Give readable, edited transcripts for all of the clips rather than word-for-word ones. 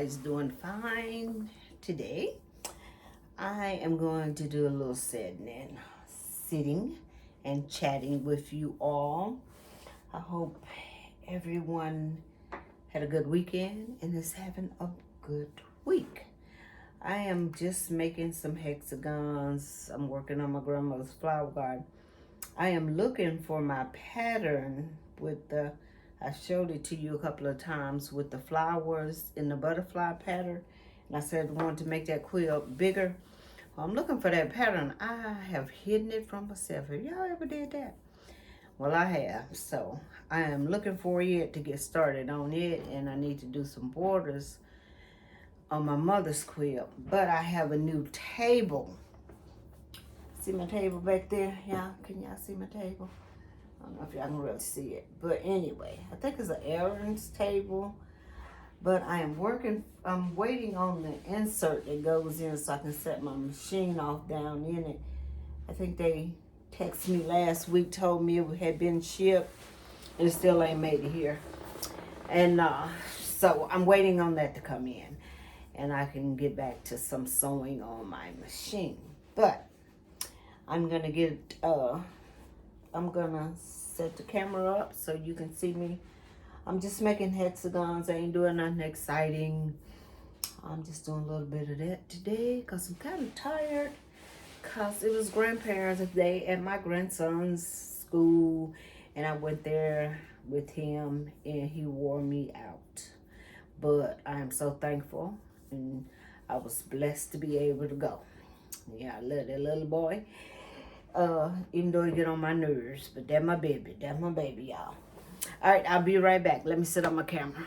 everybody's doing fine today. I am going to do a little sitting and chatting with you all. I hope everyone had a good weekend and is having a good week. I am just making some hexagons. I'm working on my grandmother's flower garden. I am looking for my pattern with I showed it to you a couple of times with the flowers in the butterfly pattern. And I said I wanted to make that quilt bigger. Well, I'm looking for that pattern. I have hidden it from myself. Have y'all ever did that? Well, I have. So I am looking for it to get started on it. And I need to do some borders on my mother's quilt. But I have a new table. See my table back there? Yeah, can y'all see my table? I don't know if y'all can really see it. But anyway, I think it's an Aaron's table. But I'm waiting on the insert that goes in so I can set my machine off down in it. I think they texted me last week, told me it had been shipped, and it still ain't made it here. And so I'm waiting on that to come in. And I can get back to some sewing on my machine. But I'm gonna set the camera up so you can see me. I'm just making hexagons. I ain't doing nothing exciting. I'm just doing a little bit of that today because I'm kind of tired because it was grandparents' day at my grandson's school, and I went there with him and he wore me out. But I am so thankful and I was blessed to be able to go. Yeah, I love that little boy. Even though he get on my nerves, but that's my baby, y'all. All right, I'll be right back. Let me set up my camera.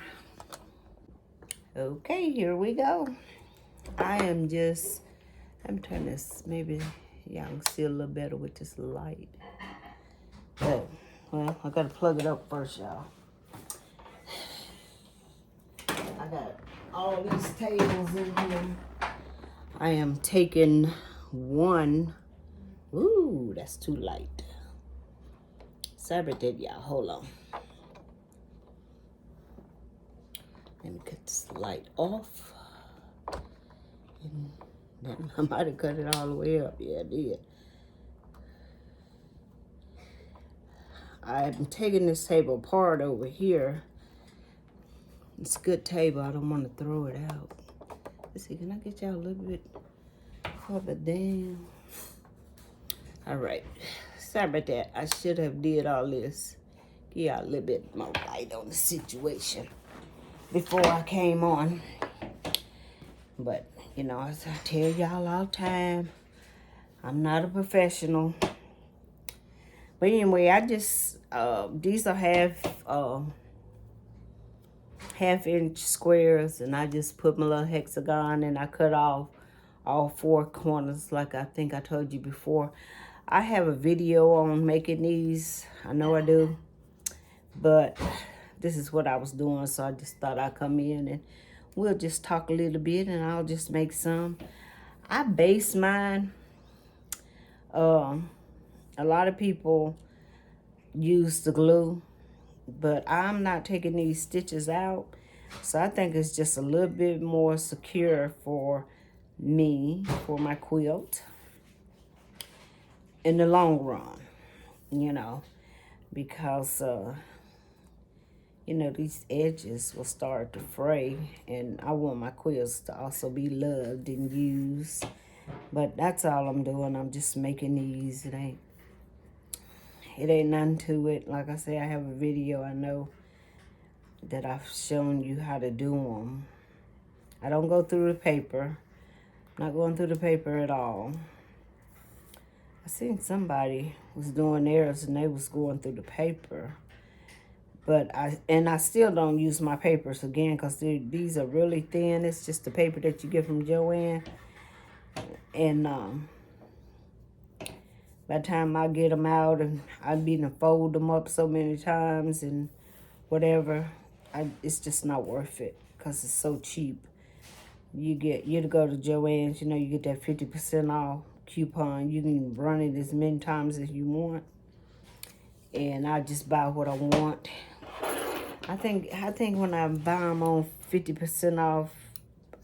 Okay, here we go. I'm turning this, maybe y'all can see a little better with this light. But, well, I gotta plug it up first, y'all. I got all these tables in here. I am taking one. Ooh, that's too light. Sorry about that, y'all. Hold on. Let me cut this light off. And then I might have cut it all the way up. Yeah, I did. I'm taking this table apart over here. It's a good table. I don't want to throw it out. Let's see, can I get y'all a little bit further down? All right. Sorry about that. I should have did all this. Give y'all a little bit more light on the situation before I came on. But, you know, as I tell y'all all the time, I'm not a professional. But anyway, I just, these are half-inch squares, and I just put my little hexagon, and I cut off all four corners like I think I told you before. I have a video on making these. I know I do. But this is what I was doing, so I just thought I'd come in and we'll just talk a little bit, and I'll just make some. I base mine. A lot of people use the glue, but I'm not taking these stitches out. So I think it's just a little bit more secure for me, for my quilt, in the long run, you know, because, you know, these edges will start to fray, and I want my quilts to also be loved and used. But that's all I'm doing. I'm just making these. It ain't nothing to it. Like I say, I have a video I know that I've shown you how to do them. I don't go through the paper. I'm not going through the paper at all. I seen somebody was doing theirs and they was going through the paper. But I still don't use my papers again because these are really thin. It's just the paper that you get from Joann. And by the time I get them out, and I've been to fold them up so many times and whatever, it's just not worth it because it's so cheap. You go to Joann's, you know, you get that 50% off coupon. You can run it as many times as you want. And I just buy what I want. I think when I buy them on 50% off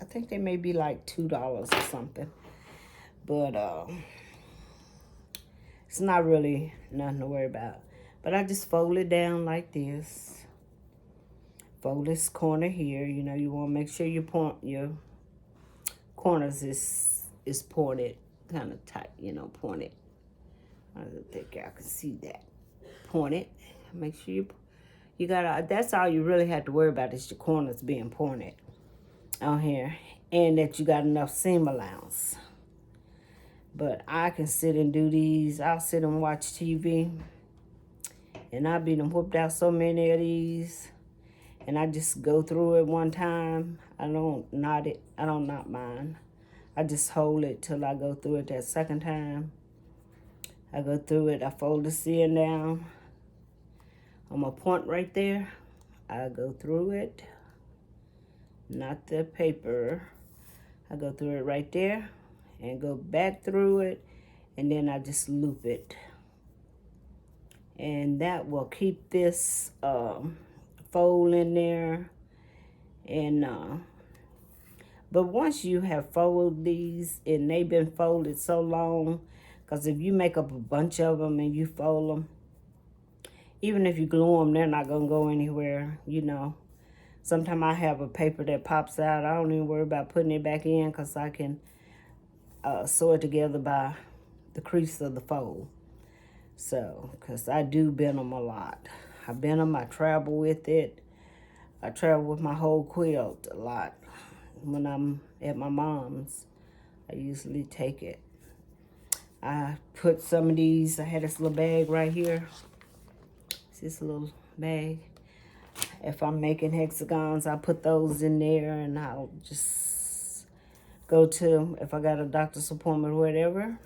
I think they may be like $2 or something. But it's not really nothing to worry about. But I just fold it down like this. Fold this corner here. You know, you want to make sure your corners is pointed, kind of tight, you know, pointed. I don't think y'all can see that. Pointed. Make sure you gotta, that's all you really have to worry about is your corners being pointed on here. And that you got enough seam allowance. But I can sit and do these. I'll sit and watch TV. And I've been whooped out so many of these. And I just go through it one time. I don't knot it. I don't knot mine. I just hold it till I go through it that second time. I go through it. I fold the seam down. On my point right there. I go through it. Not the paper. I go through it right there. And go back through it. And then I just loop it. And that will keep this fold in there. And but once you have folded these and they've been folded so long, because if you make up a bunch of them and you fold them, even if you glue them, they're not going to go anywhere, you know. Sometimes I have a paper that pops out. I don't even worry about putting it back in because I can sew it together by the crease of the fold. So, because I do bend them a lot. I bend them, I travel with it. I travel with my whole quilt a lot. When I'm at my mom's, I usually take it. I put some of these, I had this little bag right here. It's this little bag. If I'm making hexagons, I put those in there and I'll just go to, if I got a doctor's appointment or whatever,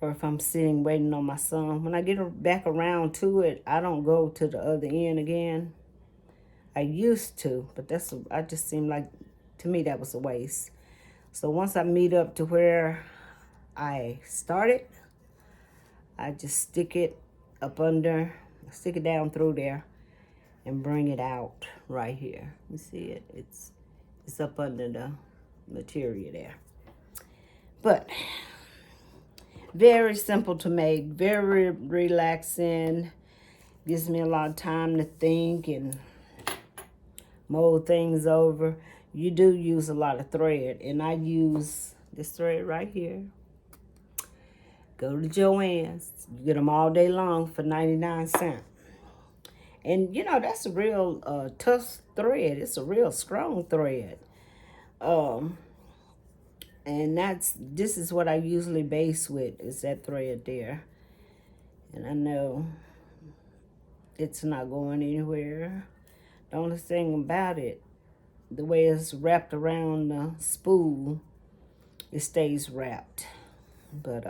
or if I'm sitting waiting on my son. When I get back around to it, I don't go to the other end again. I used to, but I just seemed like, to me, that was a waste. So once I meet up to where I started, I just stick it up under, stick it down through there and bring it out right here. You see it? It's up under the material there. But very simple to make, very relaxing, gives me a lot of time to think and mold things over. You do use a lot of thread, and I use this thread right here. Go to Joann's. You get them all day long for 99 cents. And, you know, that's a real tough thread. It's a real strong thread. And this is what I usually base with, is that thread there. And I know it's not going anywhere. The only thing about it, the way it's wrapped around the spool, it stays wrapped. But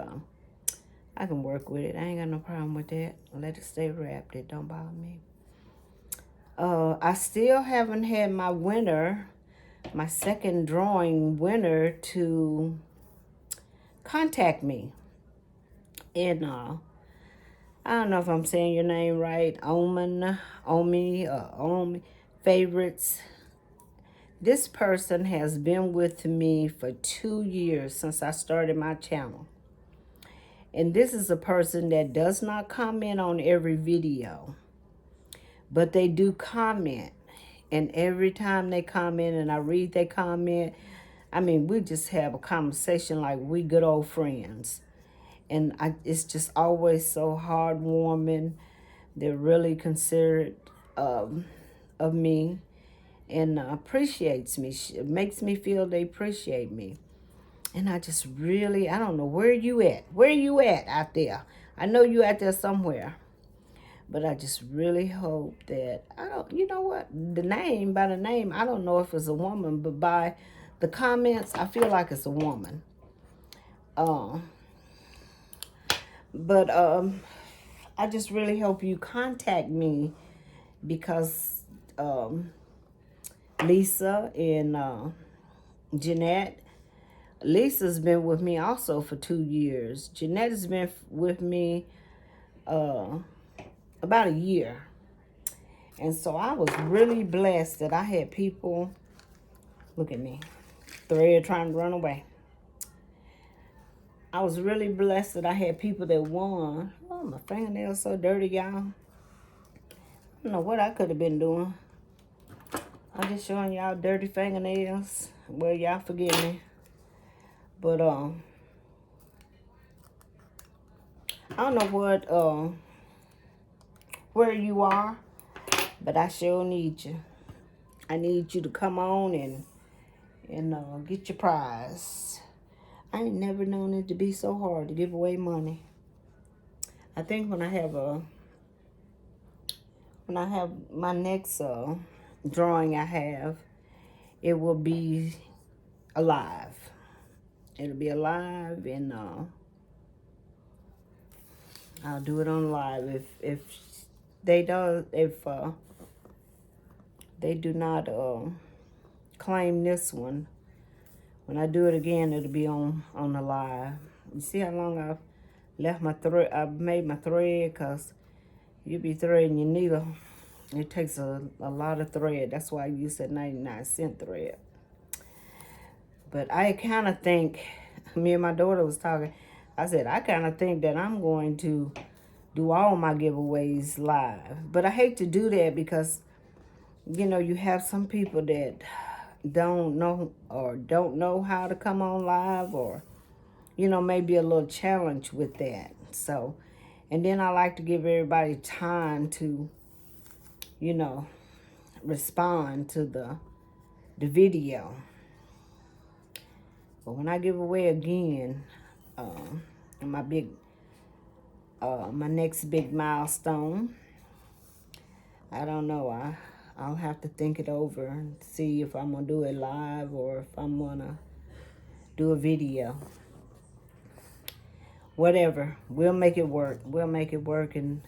I can work with it. I ain't got no problem with that. Let it stay wrapped. It don't bother me. I still haven't had my winner, my second drawing winner, to contact me. And I don't know if I'm saying your name right. Omi Favorites. This person has been with me for 2 years since I started my channel. And this is a person that does not comment on every video, but they do comment. And every time they comment and I read their comment, I mean, we just have a conversation like we good old friends. And it's just always so heartwarming. They're really considerate of me and appreciates me. It makes me feel they appreciate me. And I just really, I don't know, where you at? Where you at out there? I know you out there somewhere. But I just really hope that, you know what? By the name, I don't know if it's a woman, but by the comments, I feel like it's a woman. But I just really hope you contact me because Lisa and Jeanette. Lisa's been with me also for 2 years. Jeanette has been with me about a year. And so I was really blessed that I had people Look at me. Thread trying to run away. I was really blessed that I had people that won. Oh, my fingernails so dirty, y'all. I don't know what I could have been doing. I'm just showing y'all dirty fingernails. Well, y'all forgive me. But, I don't know what, where you are, but I sure need you. I need you to come on and get your prize. I ain't never known it to be so hard to give away money. I think when I have my next drawing I have, it will be alive. It'll be alive, and I'll do it on live. If they do not claim this one, when I do it again, it'll be on the live. You see how long I've left my thread? I've made my thread, because you be threading your needle. It takes a lot of thread. That's why I use that 99-cent thread. But I kind of think, me and my daughter was talking, I said, I kind of think that I'm going to do all my giveaways live. But I hate to do that because, you know, you have some people that don't know how to come on live, or, you know, maybe a little challenge with that. So, and then I like to give everybody time to, you know, respond to the video. But when I give away again, my next big milestone, I don't know. I'll have to think it over and see if I'm gonna do it live or if I'm gonna do a video. Whatever, we'll make it work. We'll make it work. And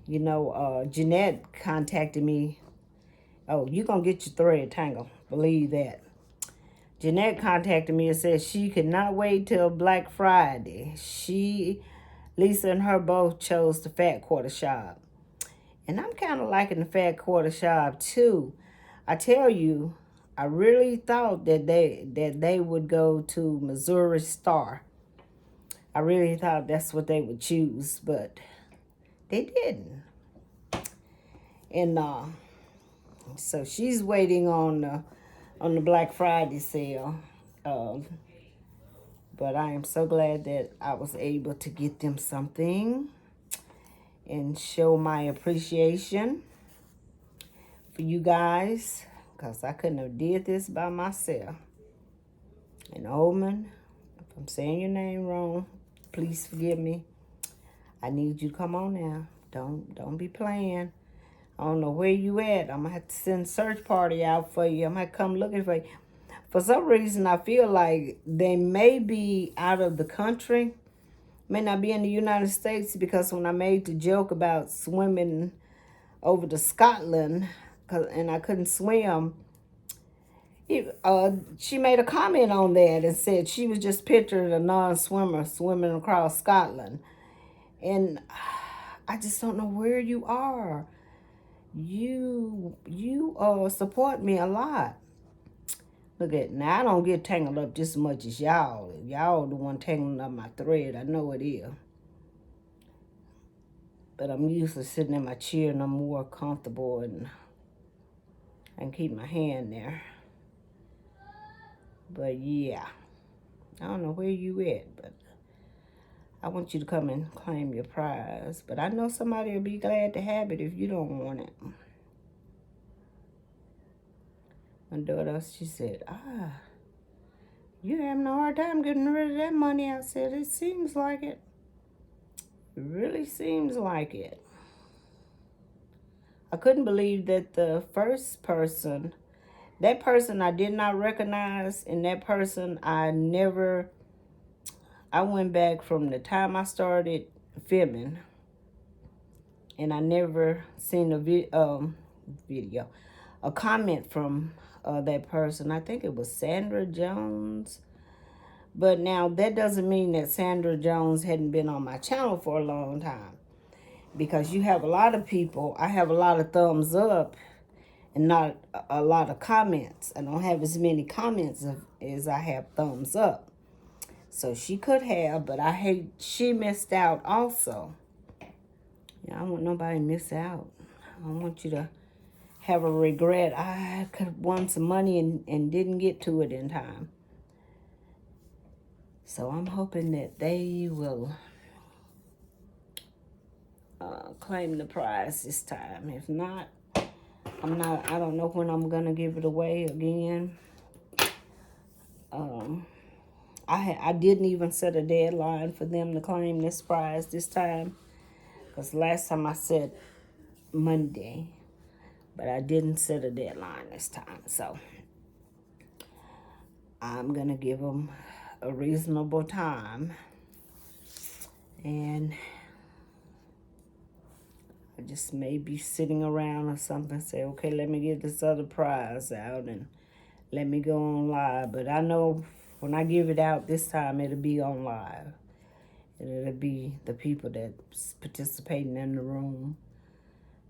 you know, Jeanette contacted me. Oh, you gonna get your thread tangled? Believe that. Jeanette contacted me and said she could not wait till Black Friday. Lisa and her both chose the Fat Quarter Shop. And I'm kind of liking the Fat Quarter Shop too. I tell you, I really thought that they would go to Missouri Star. I really thought that's what they would choose, but they didn't. And so she's waiting on the Black Friday sale. But I am so glad that I was able to get them something and show my appreciation for you guys, because I couldn't have did this by myself. And Oldman, if I'm saying your name wrong, please forgive me. I need you to come on now. Don't be playing. I don't know where you at. I'm going to have to send a search party out for you. I'm going to come looking for you. For some reason, I feel like they may be out of the country. May not be in the United States, because when I made the joke about swimming over to Scotland, and I couldn't swim, she made a comment on that and said she was just picturing a non-swimmer swimming across Scotland. And I just don't know where you are. You support me a lot. Look at, now I don't get tangled up just as much as y'all. Y'all the one tangling up my thread. I know it is. But I'm used to sitting in my chair and I'm more comfortable and I can keep my hand there. But yeah, I don't know where you at, but I want you to come and claim your prize. But I know somebody will be glad to have it if you don't want it. My daughter, she said, you're having a hard time getting rid of that money. I said, it seems like it. It really seems like it. I couldn't believe that the first person, that person I did not recognize, and that person I went back from the time I started filming, and I never seen a video, a comment from that person. I think it was Sandra Jones. But now that doesn't mean that Sandra Jones hadn't been on my channel for a long time. Because you have a lot of people, I have a lot of thumbs up, and not a lot of comments. I don't have as many comments as I have thumbs up. So she could have, but I hate she missed out also. Yeah, I don't want nobody to miss out. I don't want you to have a regret. I could have won some money and didn't get to it in time. So I'm hoping that they will claim the prize this time. If not, I don't know when I'm gonna give it away again. I didn't even set a deadline for them to claim this prize this time, because last time I said Monday, but I didn't set a deadline this time. So I'm gonna give them a reasonable time, and I just may be sitting around or something, say, okay, let me get this other prize out and let me go on live. But I know when I give it out this time, it'll be on live. And it'll be the people that's participating in the room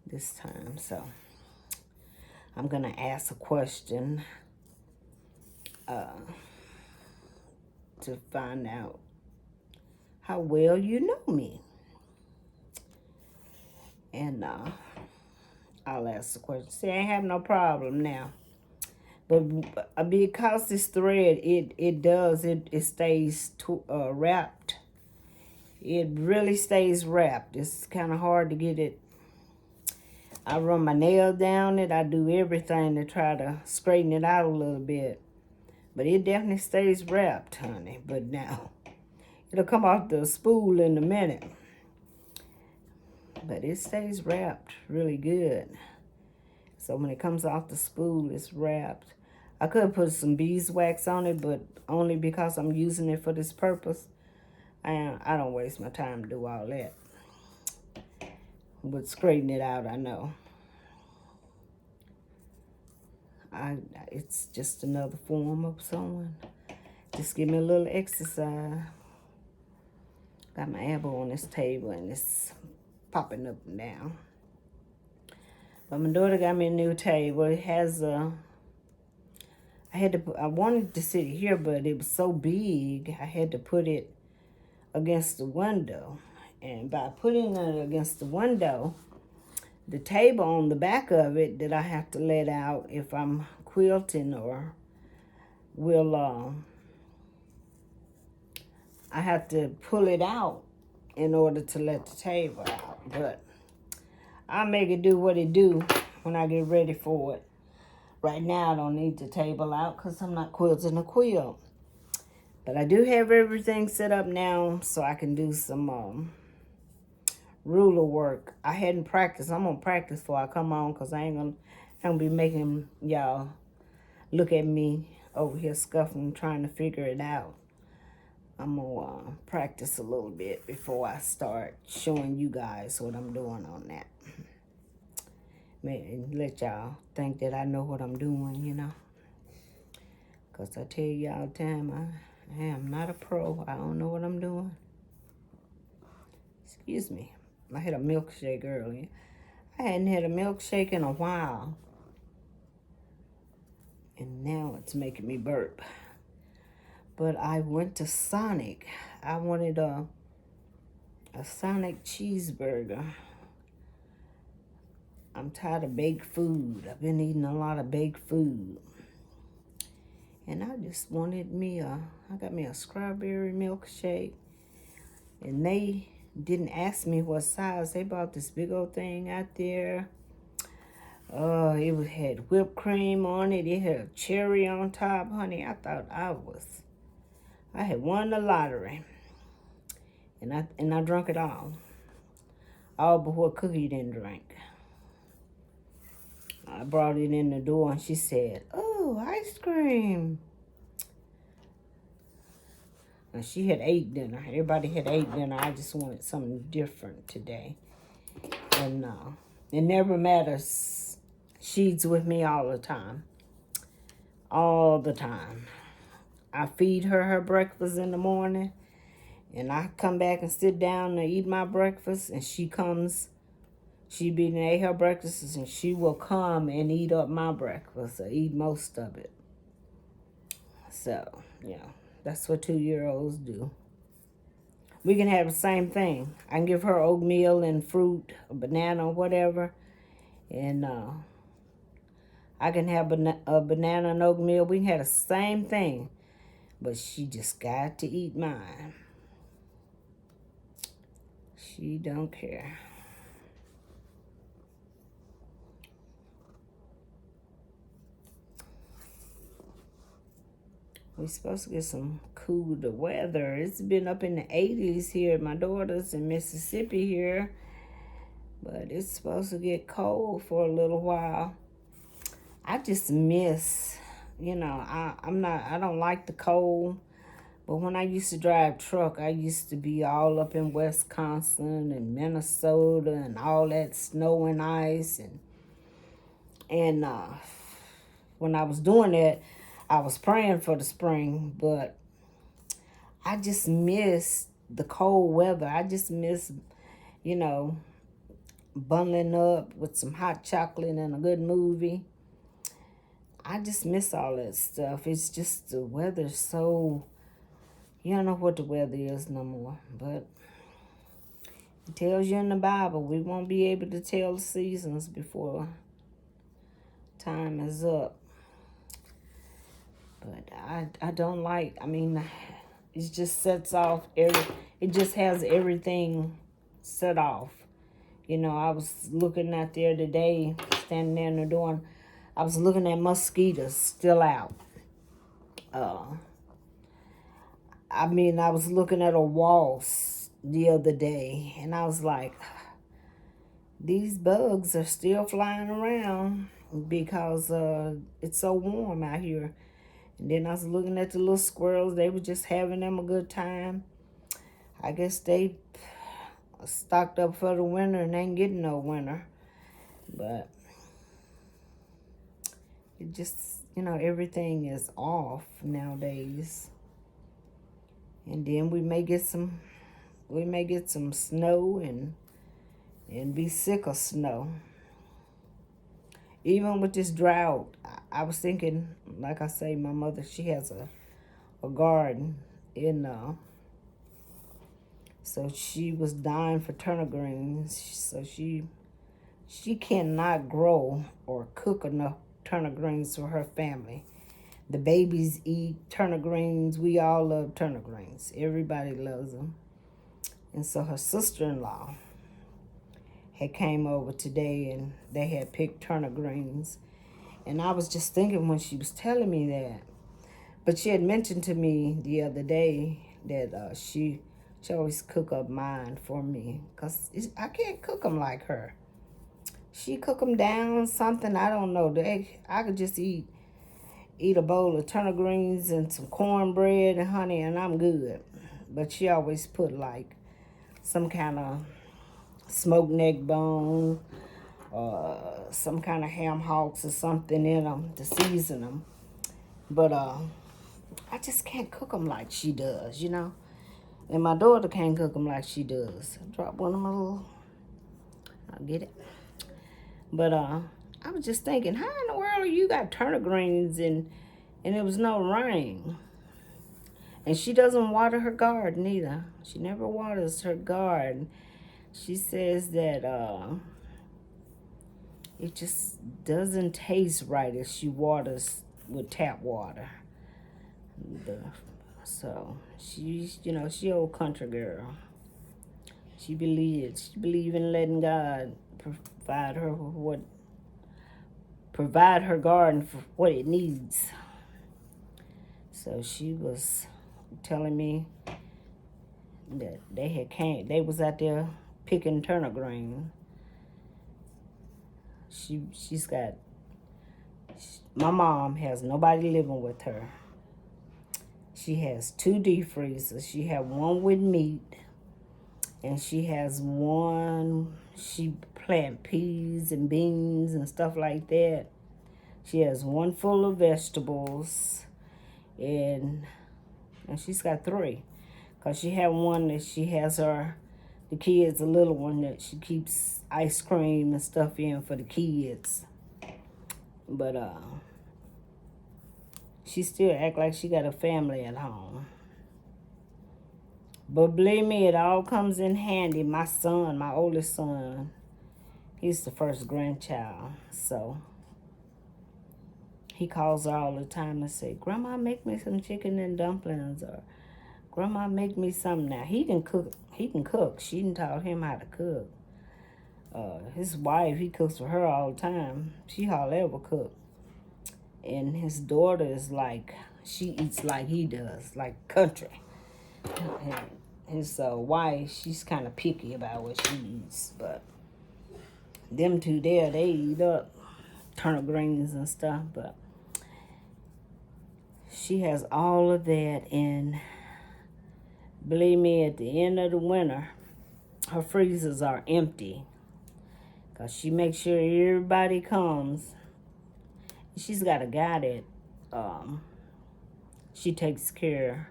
this time. So I'm going to ask a question to find out how well you know me. And I'll ask the question. See, I ain't have no problem now. But because this thread, it stays wrapped. It really stays wrapped. It's kind of hard to get it. I run my nail down it. I do everything to try to straighten it out a little bit. But it definitely stays wrapped, honey. But now, it'll come off the spool in a minute. But it stays wrapped really good. So when it comes off the spool, it's wrapped. I could put some beeswax on it, but only because I'm using it for this purpose. I don't waste my time to do all that. But straighten it out, I know. It's just another form of sewing. Just give me a little exercise. Got my elbow on this table and it's popping up and down. But my daughter got me a new table. It has I wanted to sit here, but it was so big, I had to put it against the window. And by putting it against the window, the table on the back of it that I have to let out if I'm quilting or I have to pull it out in order to let the table out. But I'll make it do what it do when I get ready for it. Right now, I don't need the table out because I'm not quilting a quilt. But I do have everything set up now so I can do some ruler work. I hadn't practiced. I'm going to practice before I come on because I ain't going to be making y'all look at me over here scuffling, trying to figure it out. I'm going to practice a little bit before I start showing you guys what I'm doing on that. Man, let y'all think that I know what I'm doing, you know. Because I tell y'all all the time, I am not a pro. I don't know what I'm doing. Excuse me. I had a milkshake earlier. I hadn't had a milkshake in a while. And now it's making me burp. But I went to Sonic. I wanted a Sonic cheeseburger. I'm tired of baked food. I've been eating a lot of baked food. And I just wanted me I got me a strawberry milkshake. And they didn't ask me what size. They bought this big old thing out there. It had whipped cream on it. It had a cherry on top, honey. I thought I had won the lottery. And I drank it all. All but what Cookie didn't drink. I brought it in the door and she said, "Oh, ice cream." And she had ate dinner. Everybody had ate dinner. I just wanted something different today. And it never matters. She's with me all the time. All the time. I feed her breakfast in the morning. And I come back and sit down and eat my breakfast. And she comes She be and ate her breakfast, and she will come and eat up my breakfast or eat most of it. So, yeah, that's what 2-year-olds do. We can have the same thing. I can give her oatmeal and fruit, a banana, or whatever, and I can have a banana and oatmeal. We can have the same thing, but she just got to eat mine. She don't care. We're supposed to get some cooler weather. It's been up in the 80s here. My daughter's in Mississippi here, but it's supposed to get cold for a little while. I just miss, I don't like the cold, but when I used to drive truck, I used to be all up in Wisconsin and Minnesota and all that snow and ice, and when I was doing that, I was praying for the spring, but I just miss the cold weather. I just miss, you know, bundling up with some hot chocolate and a good movie. I just miss all that stuff. It's just the weather's so, you don't know what the weather is no more. But it tells you in the Bible we won't be able to tell the seasons before time is up. But I don't like, it just sets off it just has everything set off. I was looking out there today, standing there in the door, I was looking at mosquitoes still out. I was looking at a waltz the other day, and I was like, these bugs are still flying around because it's so warm out here. And then I was looking at the little squirrels. They were just having them a good time. I guess they stocked up for the winter and ain't getting no winter. But it just, everything is off nowadays. And then we may get some snow and be sick of snow. Even with this drought, I was thinking, like I say, my mother, she has a garden so she was dying for turnip greens. So she cannot grow or cook enough turnip greens for her family. The babies eat turnip greens. We all love turnip greens. Everybody loves them. And so her sister-in-law had came over today, and they had picked turnip greens. And I was just thinking when she was telling me that. But she had mentioned to me the other day that she always cook up mine for me. Because I can't cook them like her. She cook them down something, I don't know. I could just eat a bowl of turnip greens and some cornbread and honey, and I'm good. But she always put like some kind of smoked neck bone or some kind of ham hocks or something in them to season them. But I just can't cook them like she does, And my daughter can't cook them like she does. Drop one of my little, I'll get it. But I was just thinking, how in the world you got turnip greens and it was no rain? And she doesn't water her garden either. She never waters her garden. She says that it just doesn't taste right if she waters with tap water. So she's, she old country girl. She believes in letting God provide her garden for what it needs. So she was telling me that they was out there picking turnip green. My mom has nobody living with her. She has 2 deep freezers. She had one with meat, and she has one, she plant peas and beans and stuff like that. She has one full of vegetables, and she's got 3. Because she had one that she has her the kids, a little one that she keeps ice cream and stuff in for the kids. But she still act like she got a family at home. But believe me, it all comes in handy. My son, my oldest son, he's the first grandchild. So he calls her all the time and say, Grandma, make me some chicken and dumplings, or Grandma, make me something. Now, he can cook. He can cook. She done taught him how to cook. His wife, he cooks for her all the time. She hardly ever cook. And his daughter is like, she eats like he does, like country. His wife, she's kind of picky about what she eats. But them two there, they eat up turnip greens and stuff. But she has all of that. And believe me, at the end of the winter, her freezers are empty. Because she makes sure everybody comes. She's got a guy that she takes care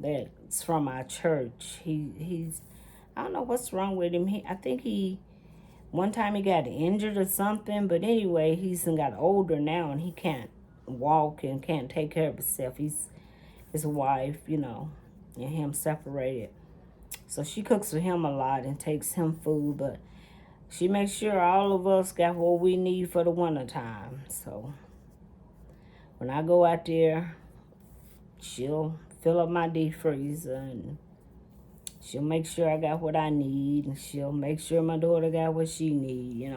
that's from our church. He's I don't know what's wrong with him. I think one time he got injured or something, but anyway, he's got older now and he can't walk and can't take care of himself. His wife, and him separated. So she cooks for him a lot and takes him food, but she makes sure all of us got what we need for the winter time. So when I go out there, she'll fill up my deep freezer and she'll make sure I got what I need, and she'll make sure my daughter got what she need,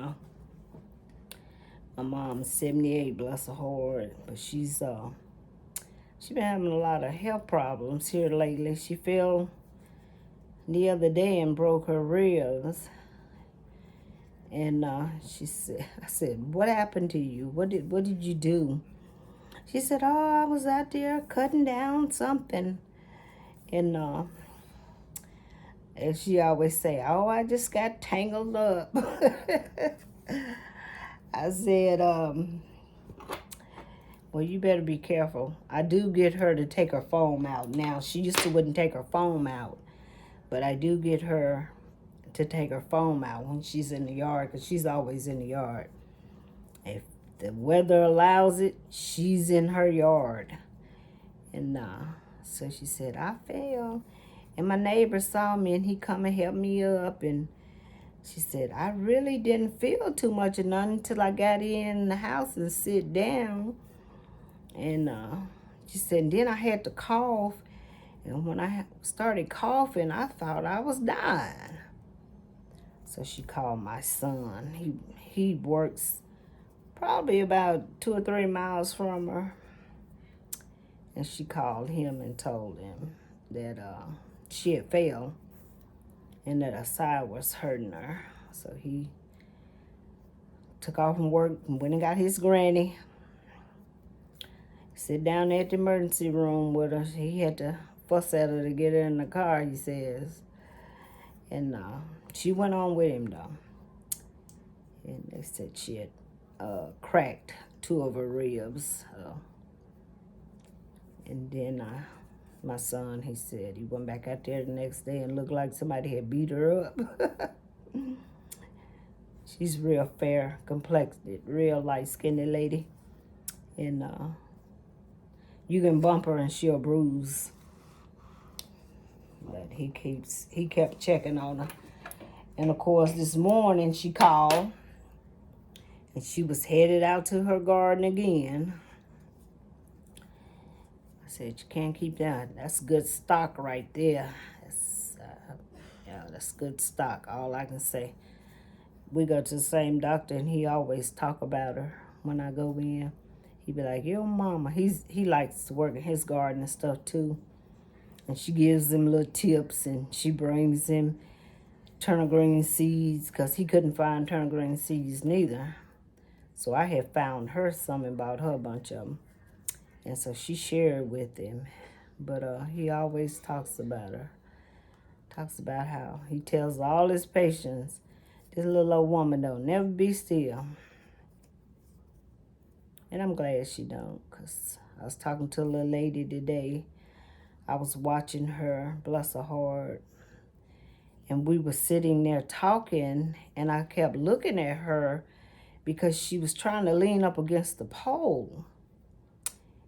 My mom's 78, bless her heart, but she been having a lot of health problems here lately. She fell the other day and broke her ribs. And I said, what happened to you? What did you do? She said, oh, I was out there cutting down something. And as she always say, oh, I just got tangled up. I said, well, you better be careful. I do get her to take her foam out now. She used to wouldn't take her foam out. But I do get her to take her foam out when she's in the yard, because she's always in the yard. If the weather allows it, she's in her yard. And so she said, I fell. And my neighbor saw me and he come and helped me up. And she said, I really didn't feel too much of nothing until I got in the house and sit down. And she said, then I had to cough. And when I started coughing, I thought I was dying. So she called my son. He works probably about 2 or 3 miles from her. And she called him and told him that she had fell and that her side was hurting her. So he took off from work and went and got his granny. Sit down at the emergency room with her. He had to fuss at her to get her in the car, he says. And she went on with him, though. And they said she had cracked 2 of her ribs. And then my son, he said he went back out there the next day and looked like somebody had beat her up. She's real fair complected, real light-skinned lady. And you can bump her and she'll bruise. But he kept checking on her. And of course, this morning she called and she was headed out to her garden again. I said, you can't keep that. That's good stock right there. That's good stock, all I can say. We go to the same doctor and he always talk about her when I go in. He be like, yo, mama. He likes to work in his garden and stuff too. And she gives him little tips and she brings him turnip green seeds because he couldn't find turnip green seeds neither. So I had found her some and bought her a bunch of them. And so she shared with him. But he always talks about her. Talks about how he tells all his patients, this little old woman don't never be still. And I'm glad she don't, because I was talking to a little lady today. I was watching her, bless her heart. And we were sitting there talking, and I kept looking at her because she was trying to lean up against the pole.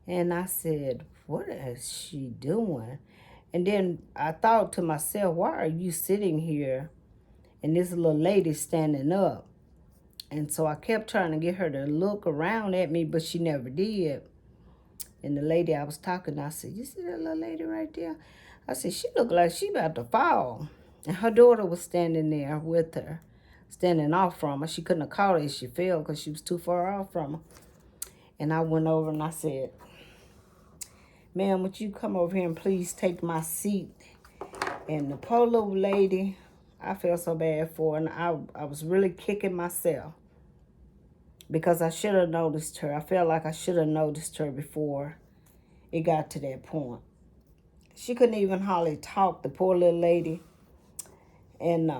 And I said, what is she doing? And then I thought to myself, why are you sitting here and this little lady standing up? And so I kept trying to get her to look around at me, but she never did. And the lady I was talking to, I said, you see that little lady right there? I said, she looked like she about to fall. And her daughter was standing there with her, standing off from her. She couldn't have caught her if she fell because she was too far off from her. And I went over and I said, ma'am, would you come over here and please take my seat? And the poor little lady, I felt so bad for her, and I was really kicking myself because I should have noticed her. I felt like I should have noticed her before it got to that point. She couldn't even hardly talk, the poor little lady. And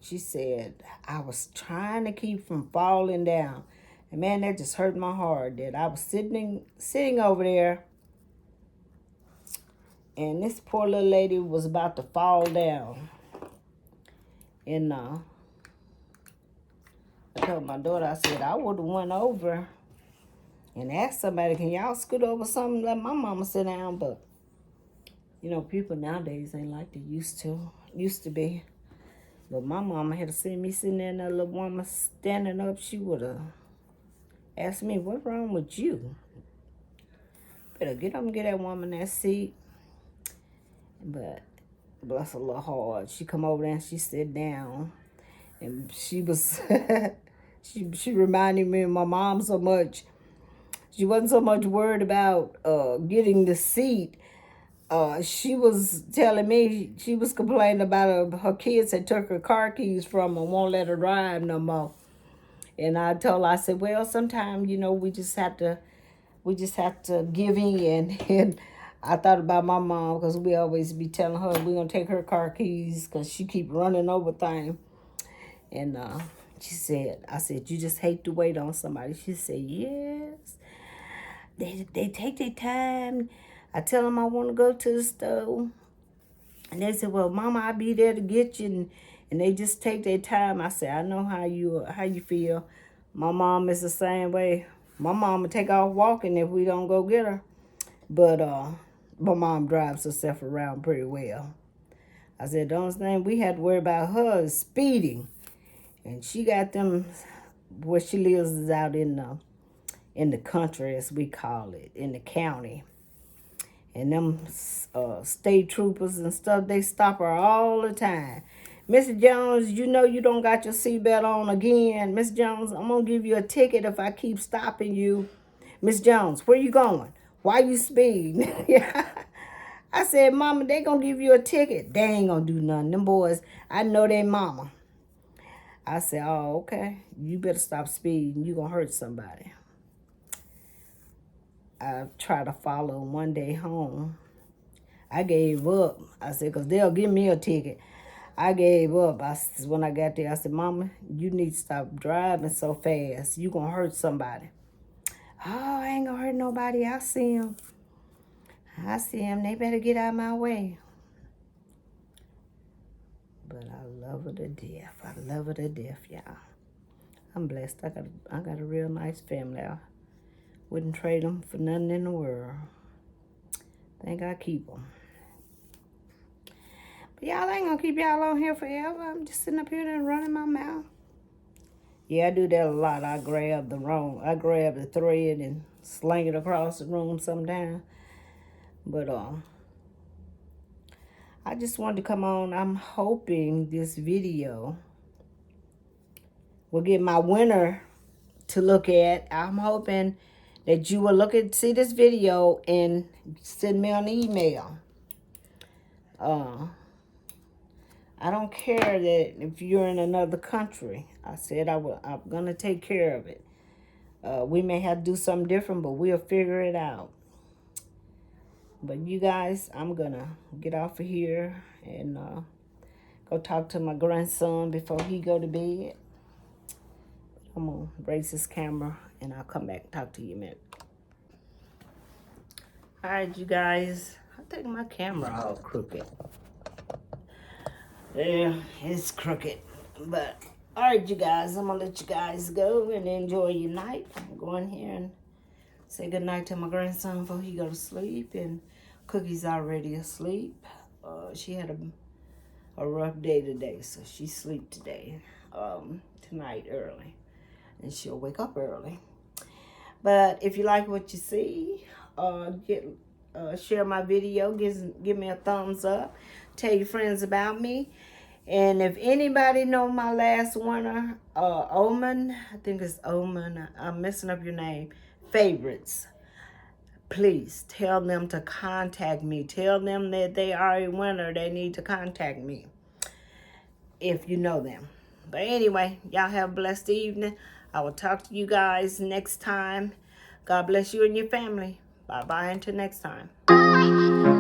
she said, I was trying to keep from falling down. And man, that just hurt my heart that I was sitting over there, and this poor little lady was about to fall down. And I told my daughter, I said, I would have went over and asked somebody, can y'all scoot over something, let my mama sit down? But, you know, people nowadays ain't like they used to be. But my mama had to see me sitting there and that little woman standing up, she would have asked me, what's wrong with you? Better get up and get that woman that seat. But bless her little heart, she come over there and she sat down. And she was, she reminded me of my mom so much. She wasn't so much worried about getting the seat. She was telling me, she was complaining about her kids had took her car keys from her and won't let her drive no more. And I told her, I said, well, sometimes, you know, we just have to give in. And I thought about my mom because we always be telling her we're going to take her car keys because she keep running over things. And she said, I said, you just hate to wait on somebody. She said, yes. They take their time. I tell them I want to go to the store. And they said, well, Mama, I'll be there to get you. And they just take their time. I said, I know how you feel. My mom is the same way. My mom will take off walking if we don't go get her. But my mom drives herself around pretty well. I said, the only thing we had to worry about her is speeding. And she got them, where she lives is out in the country, as we call it, in the county. And them state troopers and stuff, they stop her all the time. Mrs. Jones, you know you don't got your seatbelt on again. Miss Jones, I'm going to give you a ticket if I keep stopping you. Miss Jones, where you going? Why you speeding? I said, Mama, they going to give you a ticket. They ain't going to do nothing. Them boys, I know they mama. I said, oh, okay. You better stop speeding. You going to hurt somebody. I tried to follow them one day home. I gave up. I said, because they'll give me a ticket. I gave up. When I got there, I said, Mama, you need to stop driving so fast. You going to hurt somebody. Oh, I ain't going to hurt nobody. I see them. They better get out of my way. But I love her to death. I love her to death, y'all. I'm blessed. I got a real nice family. I wouldn't trade them for nothing in the world. Thank God I keep them. But y'all, I ain't gonna keep y'all on here forever. I'm just sitting up here and running my mouth. Yeah, I do that a lot. I grab the thread and sling it across the room sometimes. But I just wanted to come on. I'm hoping this video will get my winner to look at. I'm hoping that you will see this video and send me an email. I don't care that if you're in another country. I said I'm going to take care of it. We may have to do something different, but we'll figure it out. But you guys, I'm going to get off of here and go talk to my grandson before he go to bed. I'm going to raise this camera and I'll come back and talk to you in a minute. All right, you guys. I think my camera all crooked. Yeah, it's crooked. But, alright, you guys, I'm going to let you guys go and enjoy your night. I'm going here and say goodnight to my grandson before he go to sleep. And Cookie's already asleep. She had a rough day today, so she sleep today, tonight early. And she'll wake up early. But if you like what you see, share my video, give me a thumbs up, tell your friends about me. And if anybody know my last winner, Oman, I think it's Oman, I'm messing up your name, favorites, please tell them to contact me. Tell them that they are a winner. They need to contact me if you know them. But anyway, y'all have a blessed evening. I will talk to you guys next time. God bless you and your family. Bye-bye until next time.